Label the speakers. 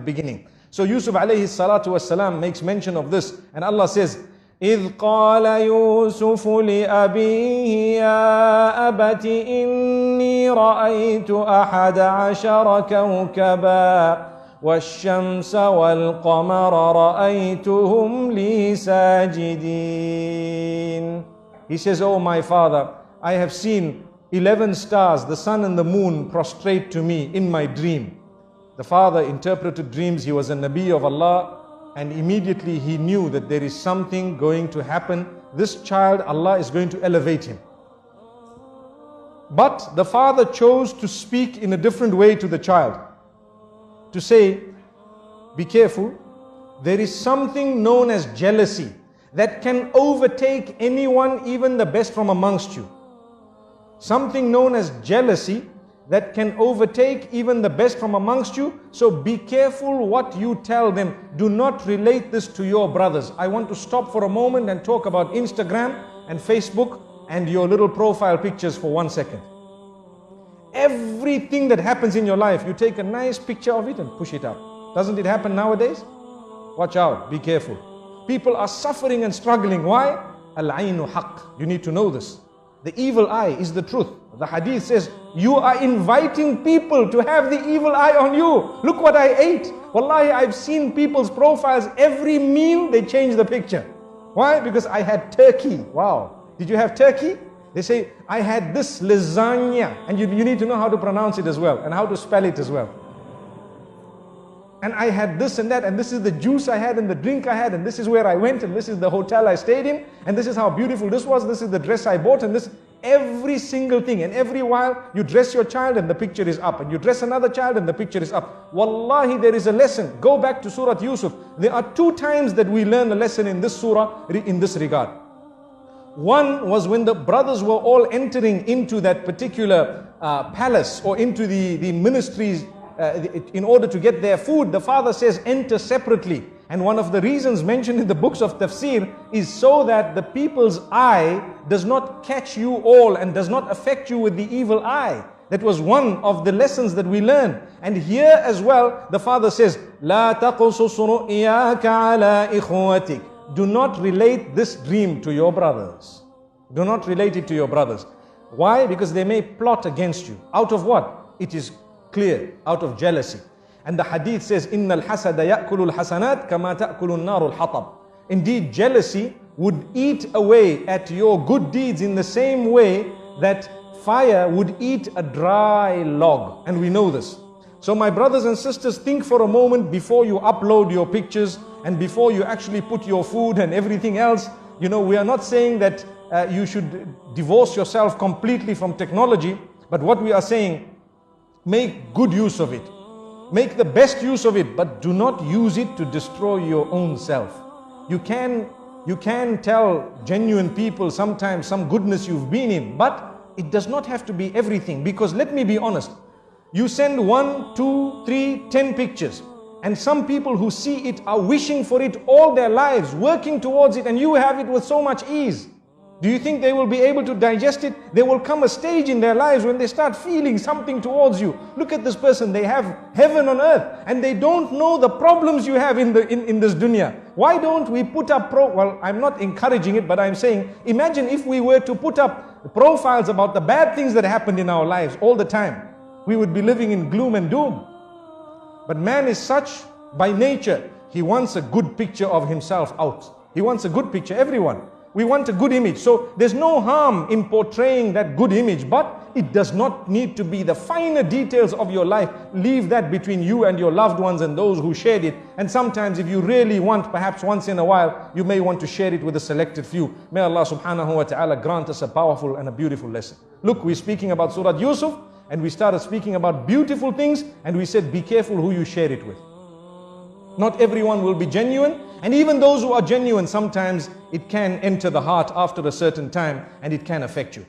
Speaker 1: beginning. So Yusuf alayhi salatu wasalam makes mention of this, and Allah says, إِذْ قَالَ يُوسُفُ لِأَبِيهِ يَا أَبَتِ إِنِّي رَأَيْتُ أَحَدَ عَشَرَ كَوْكَبًا وَالشَّمْسَ وَالْقَمَرَ رَأَيْتُهُمْ لِي سَاجِدِينَ. He says, oh my father, I have seen 11 stars, the sun and the moon, prostrate to me in my dream. The father interpreted dreams. He was a Nabi of Allah, and immediately he knew that there is something going to happen. This child, Allah is going to elevate him. But the father chose to speak in a different way to the child, to say, be careful, there is something known as jealousy that can overtake anyone, even the best from amongst you. Something known as jealousy that can overtake even the best from amongst you. So be careful what you tell them. Do not relate this to your brothers. I want to stop for a moment and talk about Instagram and Facebook and your little profile pictures for 1 second. Everything that happens in your life, you take a nice picture of it and push it up. Doesn't it happen nowadays? Watch out, be careful. People are suffering and struggling. Why? Al-aynu haqq. You need to know this. The evil eye is the truth. The hadith says, you are inviting people to have the evil eye on you. Look what I ate. Wallahi, I've seen people's profiles. Every meal, they change the picture. Why? Because I had turkey. Wow. Did you have turkey? They say, I had this lasagna. And you need to know how to pronounce it as well, and how to spell it as well. And I had this and that, and this is the juice I had and the drink I had, and this is where I went, and this is the hotel I stayed in, and this is how beautiful this was, this is the dress I bought, and this, every single thing. And every while you dress your child and the picture is up, and you dress another child and the picture is up. Wallahi, there is a lesson. Go back to Surah Yusuf. There are 2 times that we learn a lesson in this surah in this regard. One was when the brothers were all entering into that particular palace, or into the ministries, in order to get their food. The father says, enter separately. And one of the reasons mentioned in the books of tafsir is so that the people's eye does not catch you all and does not affect you with the evil eye. That was one of the lessons that we learn. And here as well, the father says, لا تقصص رؤياك على إخوتك. Do not relate this dream to your brothers. Do not relate it to your brothers. Why? Because they may plot against you. Out of what? It is clear, out of jealousy. And the hadith says, إِنَّ الْحَسَدَ يَأْكُلُ الْحَسَنَاتِ كَمَا تَأْكُلُ النَّارُ الْحَطَبِ. Indeed, jealousy would eat away at your good deeds in the same way that fire would eat a dry log. And we know this. So my brothers and sisters, think for a moment before you upload your pictures and before you actually put your food and everything else. You know, we are not saying that you should divorce yourself completely from technology, but what we are saying, make good use of it. Make the best use of it, but do not use it to destroy your own self. You can tell genuine people sometimes some goodness you've been in, but it does not have to be everything. Because let me be honest, you send 1, 2, 3, 10 pictures, and some people who see it are wishing for it all their lives, working towards it, and you have it with so much ease. Do you think they will be able to digest it? There will come a stage in their lives when they start feeling something towards you. Look at this person, they have heaven on earth, and they don't know the problems you have in this dunya. Why don't we put up well, I'm not encouraging it, but I'm saying, imagine if we were to put up profiles about the bad things that happened in our lives all the time. We would be living in gloom and doom. But man is such by nature, he wants a good picture of himself out. He wants a good picture, everyone. We want a good image. So there's no harm in portraying that good image, but it does not need to be the finer details of your life. Leave that between you and your loved ones and those who shared it. And sometimes if you really want, perhaps once in a while, you may want to share it with a selected few. May Allah subhanahu wa ta'ala grant us a powerful and a beautiful lesson. Look, we're speaking about Surah Yusuf, and we started speaking about beautiful things, and we said, be careful who you share it with. Not everyone will be genuine, and even those who are genuine, sometimes it can enter the heart after a certain time and it can affect you.